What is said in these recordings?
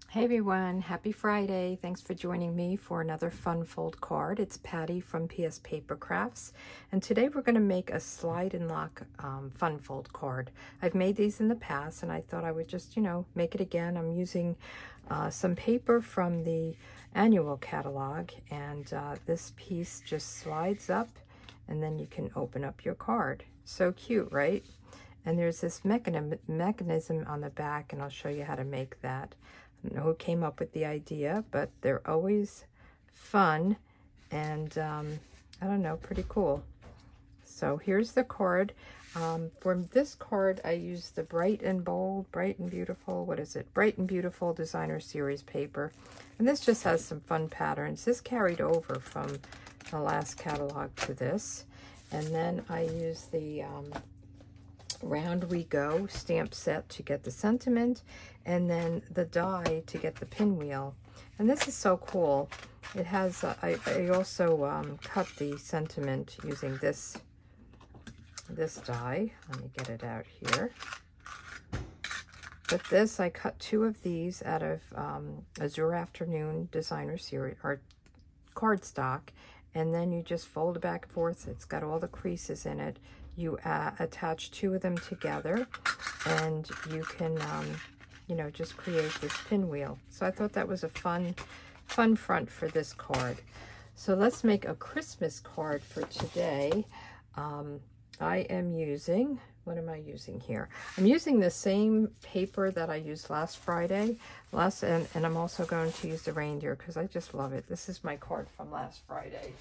Hey everyone, happy Friday. Thanks for joining me for another fun fold card. It's Patty from pspapercrafts, and today we're going to make a slide and lock fun fold card. I've made these in the past and I thought I would just, make it again. I'm using some paper from the annual catalog, and this piece just slides up and then you can open up your card. So cute, right? And there's this mechanism on the back, and I'll show you how to make that. I don't know who came up with the idea, but they're always fun and I don't know, pretty cool. So here's the card. For this card, I used the Bright and Bold, Bright and Beautiful, Bright and Beautiful Designer Series paper. And this just has some fun patterns. This carried over from the last catalog to this. And then I used the Round We Go stamp set to get the sentiment, and then the die to get the pinwheel. And this is so cool. It has I also cut the sentiment using this die. Let me get it out here. But this, I cut 2 of these out of Azure Afternoon Designer Series or cardstock, and then you just fold it back and forth. It's got all the creases in it. You attach 2 of them together, and you can, just create this pinwheel. So I thought that was a fun front for this card. So let's make a Christmas card for today. I am using, what am I using here? I'm using the same paper that I used last Friday. And I'm also going to use the reindeer because I just love it. This is my card from last Friday.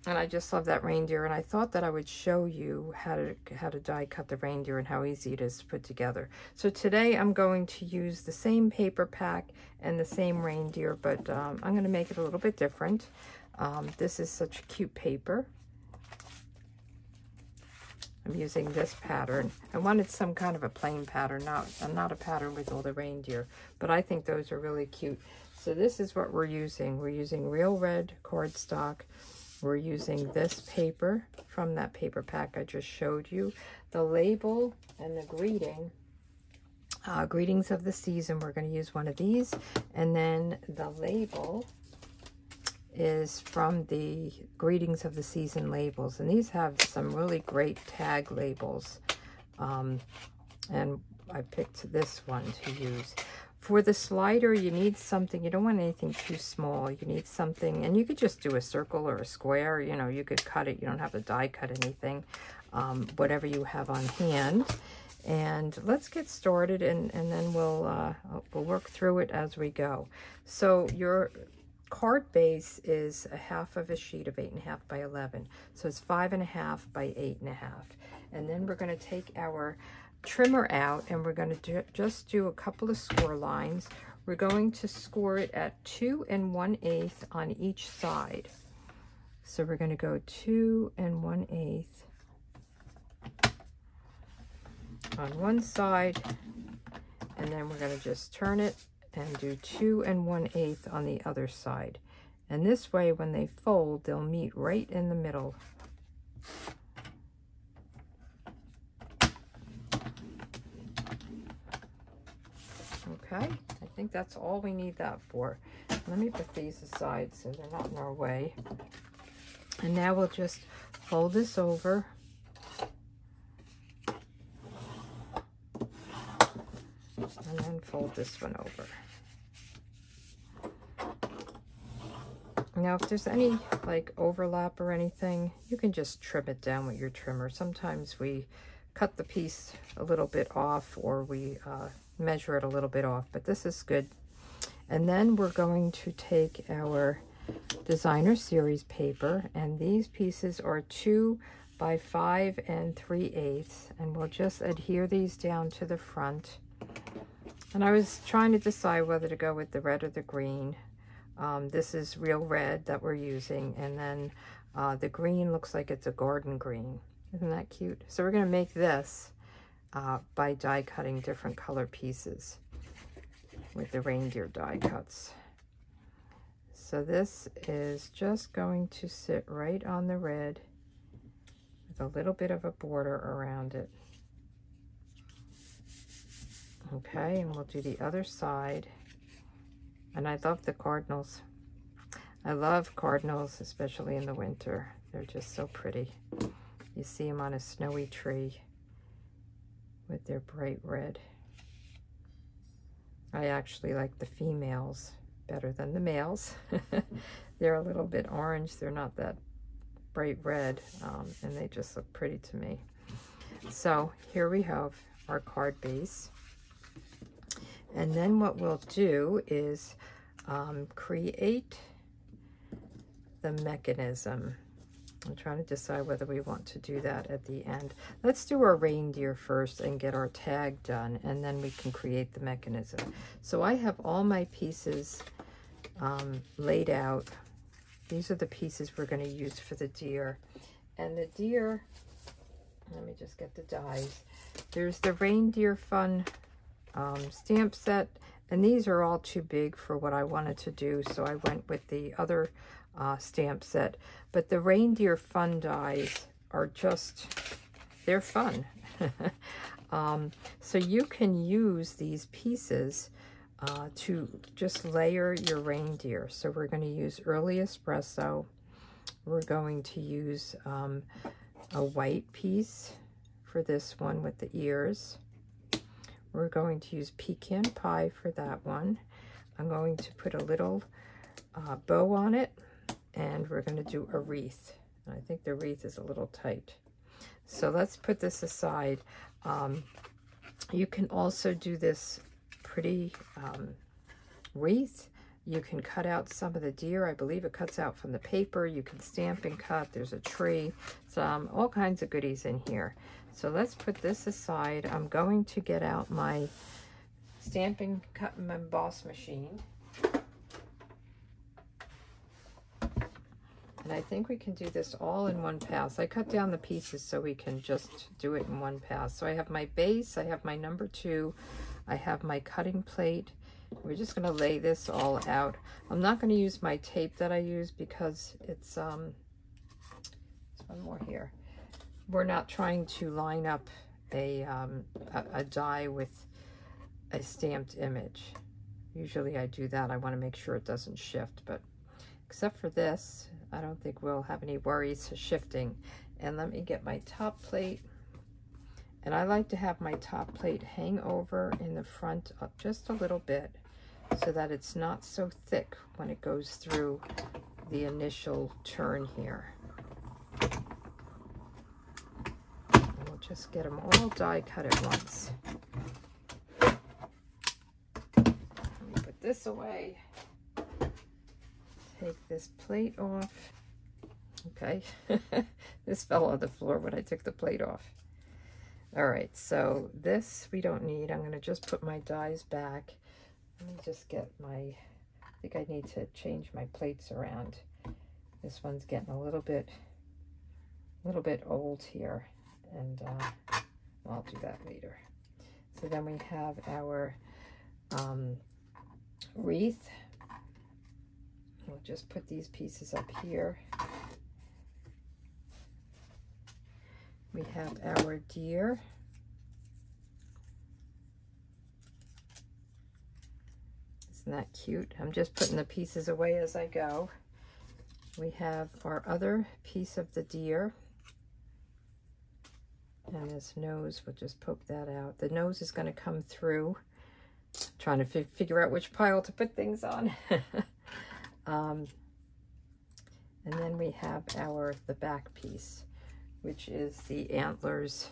And I just love that reindeer, and I thought that I would show you how to die cut the reindeer and how easy it is to put together. So today I'm going to use the same paper pack and the same reindeer, but I'm going to make it a little bit different. This is such cute paper. I'm using this pattern. I wanted some kind of a plain pattern, not a pattern with all the reindeer, but I think those are really cute. So this is what we're using. We're using real red cardstock. We're using this paper from that paper pack I just showed you. The label and the greetings of the season, we're going to use one of these. And then the label is from the greetings of the season labels. And these have some really great tag labels. And I picked this one to use. For the slider, you need something, you don't want anything too small. You need something, and you could just do a circle or a square, you could cut it. You don't have to die cut anything, whatever you have on hand. And let's get started, and then we'll work through it as we go. So your card base is a half of a sheet of 8.5 by 11. So it's 5.5 by 8.5. And then we're going to take our trimmer out, and we're going to just do a couple of score lines. We're going to score it at 2 1/8 on each side. So we're going to go 2 1/8 on one side, and then we're going to just turn it and do 2 1/8 on the other side. And this way, when they fold, they'll meet right in the middle. Okay, I think that's all we need that for. Let me put these aside so they're not in our way. And now we'll just fold this over. And then fold this one over. Now, if there's any overlap or anything, you can just trim it down with your trimmer. Sometimes we cut the piece a little bit off, or we measure it a little bit off, but this is good. And then we're going to take our Designer Series paper, and these pieces are 2 by 5 3/8, and we'll just adhere these down to the front. And I was trying to decide whether to go with the red or the green. This is real red that we're using, and then the green looks like it's a garden green. Isn't that cute? So we're going to make this by die cutting different color pieces with the reindeer die cuts. So this is just going to sit right on the red with a little bit of a border around it. Okay, and we'll do the other side. And I love the cardinals. I love cardinals, especially in the winter. They're just so pretty. You see them on a snowy tree with their bright red. I actually like the females better than the males. They're a little bit orange. They're not that bright red, and they just look pretty to me. So here we have our card base. And then what we'll do is create the mechanism. I'm trying to decide whether we want to do that at the end. Let's do our reindeer first and get our tag done, and then we can create the mechanism. So I have all my pieces laid out. These are the pieces we're going to use for the deer. And the deer, let me just get the dies. There's the Reindeer Fun stamp set, and these are all too big for what I wanted to do, so I went with the other stamp set. But the Reindeer Fun Dies are just, they're fun. So you can use these pieces to just layer your reindeer. So we're going to use early espresso. We're going to use a white piece for this one with the ears. We're going to use pecan pie for that one. I'm going to put a little bow on it, and we're going to do a wreath. I think the wreath is a little tight. So let's put this aside. You can also do this pretty wreath. You can cut out some of the deer. I believe it cuts out from the paper. You can stamp and cut. There's a tree. Some all kinds of goodies in here. So let's put this aside. I'm going to get out my stamping, cut, and emboss machine. And I think we can do this all in one pass. I cut down the pieces so we can just do it in one pass. So I have my base, I have my number 2, I have my cutting plate. We're just going to lay this all out. I'm not going to use my tape that I use because it's, there's one more here. We're not trying to line up a die with a stamped image. Usually I do that. I want to make sure it doesn't shift, but except for this, I don't think we'll have any worries shifting. And let me get my top plate. And I like to have my top plate hang over in the front up just a little bit so that it's not so thick when it goes through the initial turn here. And we'll just get them all die cut at once. Let me put this away. Take this plate off. Okay, this fell on the floor when I took the plate off. All right, so this we don't need. I'm going to just put my dies back. Let me just get my, I think I need to change my plates around. This one's getting a little bit old here, and I'll do that later. So then we have our wreath. We'll just put these pieces up here. We have our deer. Isn't that cute? I'm just putting the pieces away as I go. We have our other piece of the deer. And this nose, we'll just poke that out. The nose is going to come through. I'm trying to figure out which pile to put things on. And then we have the back piece, which is the antlers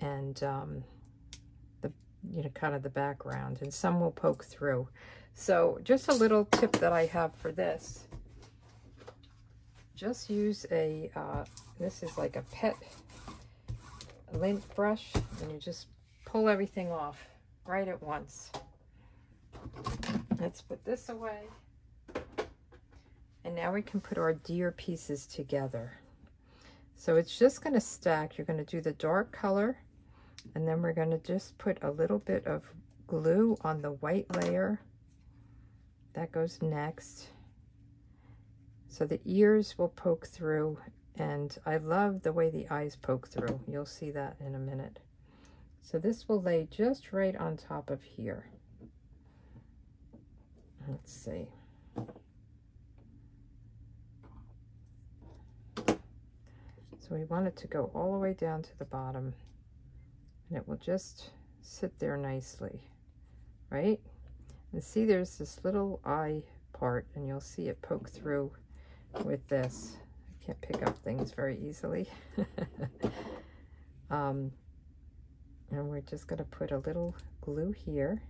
and the kind of the background, and some will poke through. So just a little tip that I have for this: just use a this is like a pet lint brush, and you just pull everything off right at once. Let's put this away. And now we can put our deer pieces together. So it's just going to stack. You're going to do the dark color, and then we're going to just put a little bit of glue on the white layer. That goes next. So the ears will poke through, and I love the way the eyes poke through. You'll see that in a minute. So this will lay just right on top of here. Let's see. So we want it to go all the way down to the bottom, and it will just sit there nicely, right? And see, there's this little eye part, and you'll see it poke through with this. I can't pick up things very easily. And we're just going to put a little glue here.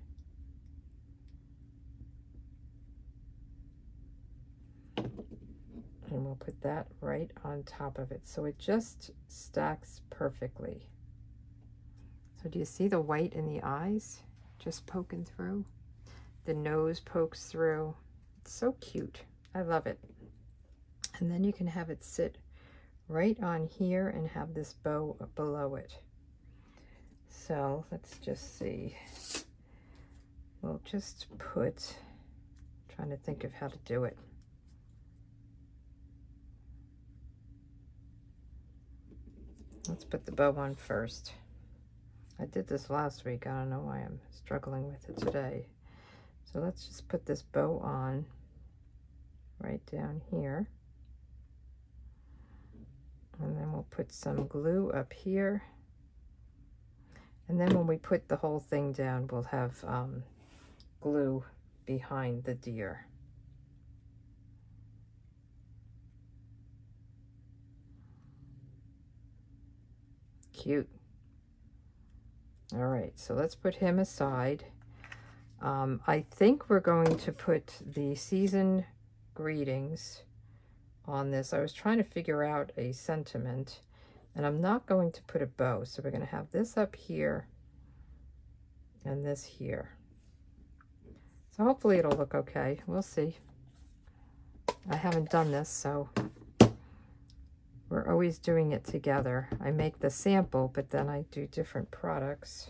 And we'll put that right on top of it, so it just stacks perfectly. So do you see the white in the eyes just poking through? The nose pokes through. It's so cute. I love it. And then you can have it sit right on here and have this bow below it. So let's just see. We'll just put, trying to think of how to do it. Let's put the bow on first. I did this last week. I don't know why I'm struggling with it today. So let's just put this bow on right down here. And then we'll put some glue up here. And then when we put the whole thing down, we'll have glue behind the deer. Cute. All right, so let's put him aside. I think we're going to put the season greetings on this. I was trying to figure out a sentiment, and I'm not going to put a bow. So we're going to have this up here and this here. So hopefully it'll look okay. We'll see. I haven't done this, so we're always doing it together. I make the sample, but then I do different products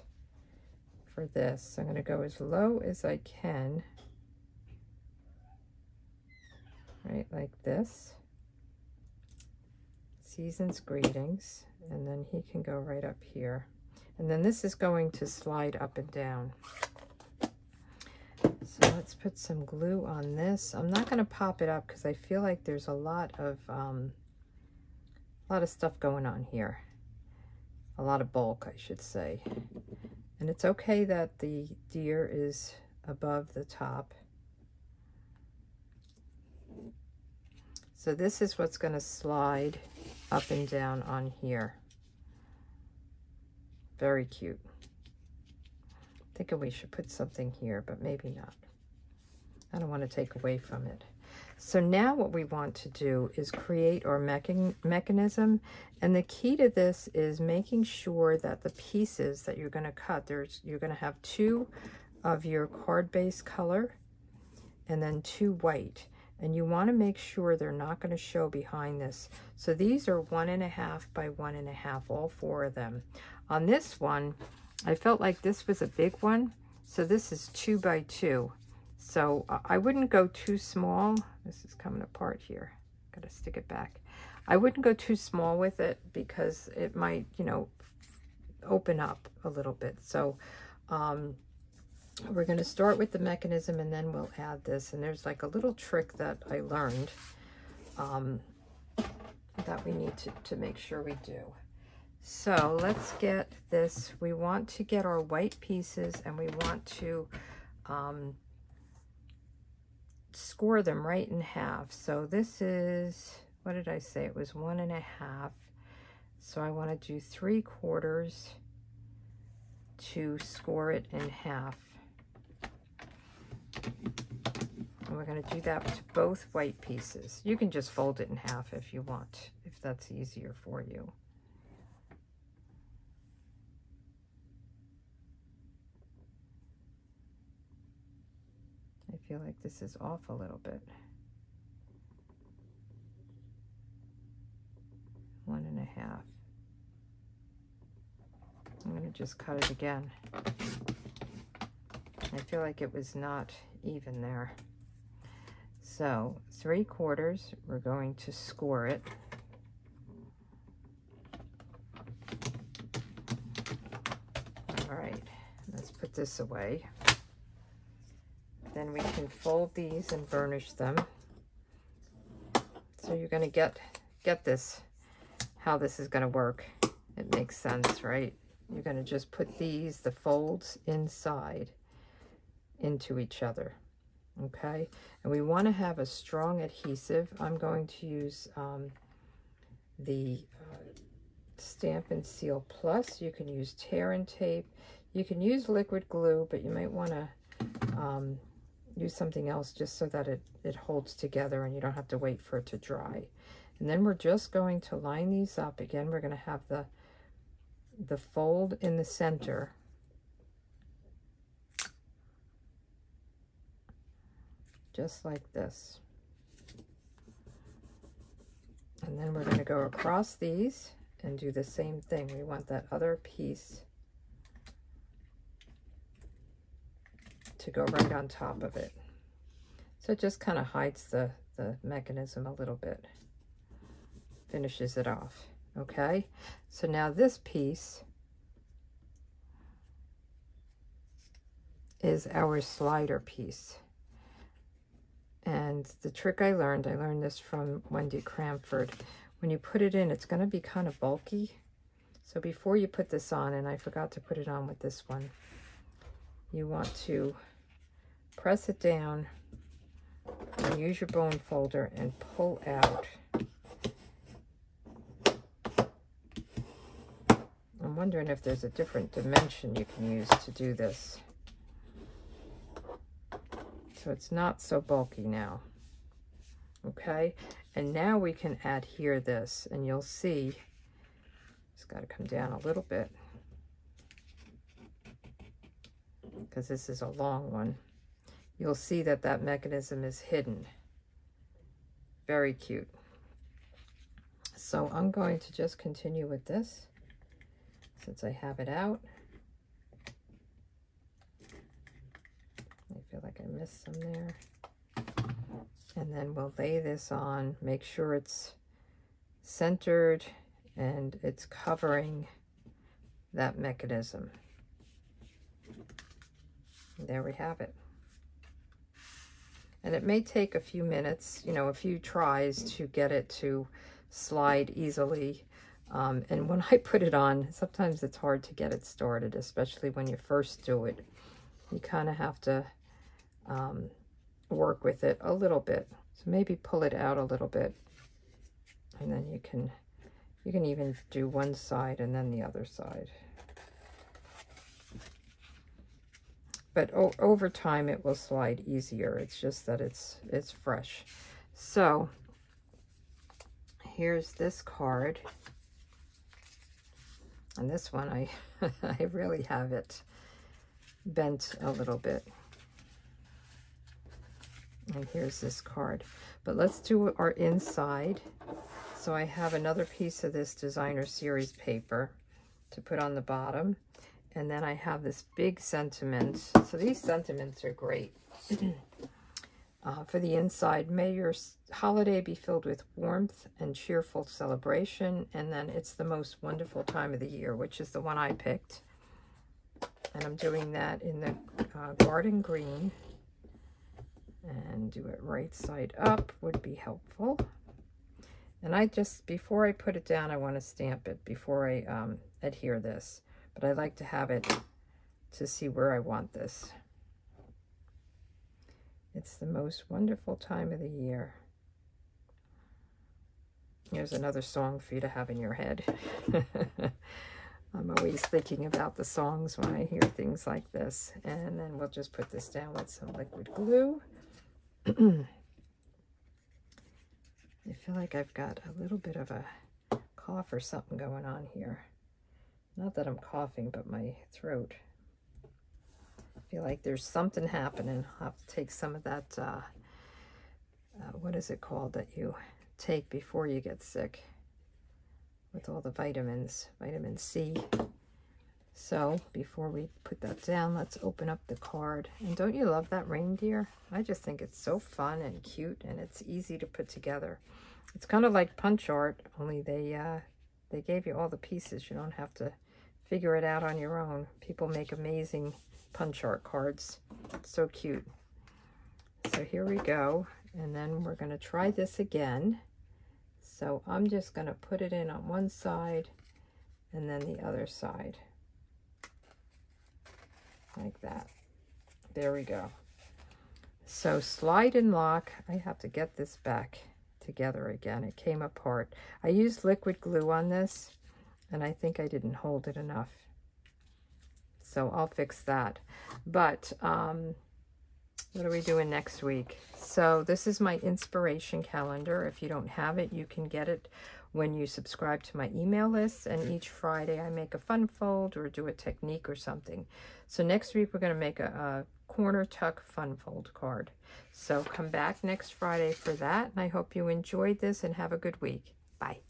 for this. I'm going to go as low as I can, right, like this. Season's greetings, and then he can go right up here. And then this is going to slide up and down. So let's put some glue on this. I'm not going to pop it up because I feel like there's a lot of stuff going on here. A lot of bulk, I should say. And it's okay that the deer is above the top. So this is what's going to slide up and down on here. Very cute. Thinking we should put something here, but maybe not. I don't want to take away from it. So now what we want to do is create our mechanism, and the key to this is making sure that the pieces that you're going to cut, you're going to have 2 of your card base color and then 2 white, and you want to make sure they're not going to show behind this. So these are 1.5 by 1.5, all 4 of them. On this one, I felt like this was a big one, so this is 2 by 2. So I wouldn't go too small. This is coming apart here. Gotta stick it back. I wouldn't go too small with it because it might, you know, open up a little bit. So we're going to start with the mechanism, and then we'll add this. And there's like a little trick that I learned that we need to make sure we do. So let's get this. We want to get our white pieces, and we want to score them right in half. So this is, what did I say? It was 1.5. So I want to do 3/4 to score it in half. And we're going to do that to both white pieces. You can just fold it in half if you want, if that's easier for you. I feel like this is off a little bit. 1.5. I'm going to just cut it again. I feel like it was not even there. So 3/4, we're going to score it. Let's put this away. Then we can fold these and burnish them. So you're going to get this, how this is going to work. It makes sense, right? You're going to just put these, the folds, inside into each other, okay? And we want to have a strong adhesive. I'm going to use the Stamp and Seal Plus. You can use tear and tape. You can use liquid glue, but you might want to use something else just so that it holds together and you don't have to wait for it to dry. And then we're just going to line these up. Again, we're going to have the fold in the center. Just like this. And then we're going to go across these and do the same thing. We want that other piece to go right on top of it. So it just kind of hides the mechanism a little bit. Finishes it off. Okay, so now this piece is our slider piece. And the trick I learned this from Wendy Cranford. When you put it in, it's going to be kind of bulky. So before you put this on, and I forgot to put it on with this one, you want to press it down and use your bone folder and pull out. I'm wondering if there's a different dimension you can use to do this. So it's not so bulky now. Okay, and now we can adhere this, and you'll see it's got to come down a little bit because this is a long one. You'll see that that mechanism is hidden. Very cute. So I'm going to just continue with this since I have it out. I feel like I missed some there. And then we'll lay this on, make sure it's centered and it's covering that mechanism. And there we have it. And it may take a few minutes, you know, a few tries to get it to slide easily. And when I put it on, sometimes it's hard to get it started, especially when you first do it. You kind of have to work with it a little bit. So maybe pull it out a little bit. And then you can even do one side and then the other side. But over time it will slide easier. It's just that it's fresh. So here's this card. And this one, I really have it bent a little bit. And here's this card. But let's do our inside. So I have another piece of this designer series paper to put on the bottom. And then I have this big sentiment. So these sentiments are great. For the inside, may your holiday be filled with warmth and cheerful celebration. And then it's the most wonderful time of the year, which is the one I picked. And I'm doing that in the garden green. And do it right side up would be helpful. And I just, before I put it down, I want to stamp it before I adhere this. But I like to have it to see where I want this. It's the most wonderful time of the year. Here's another song for you to have in your head. I'm always thinking about the songs when I hear things like this. And then we'll just put this down with some liquid glue. I feel like I've got a little bit of a cough or something going on here. Not that I'm coughing, but my throat. I feel like there's something happening. I'll have to take some of that, what is it called that you take before you get sick? With all the vitamins, vitamin C. So before we put that down, let's open up the card. And don't you love that reindeer? I just think it's so fun and cute, and it's easy to put together. It's kind of like punch art, only they gave you all the pieces. You don't have to figure it out on your own. People make amazing punch art cards. It's so cute. So here we go. And then we're going to try this again. So I'm just going to put it in on one side and then the other side. Like that. There we go. So slide and lock. I have to get this back together again. It came apart. I used liquid glue on this, and I think I didn't hold it enough. So I'll fix that. But what are we doing next week? So this is my inspiration calendar. If you don't have it, you can get it when you subscribe to my email list. And each Friday I make a fun fold or do a technique or something. So next week we're going to make a corner tuck fun fold card. So come back next Friday for that. And I hope you enjoyed this and have a good week. Bye.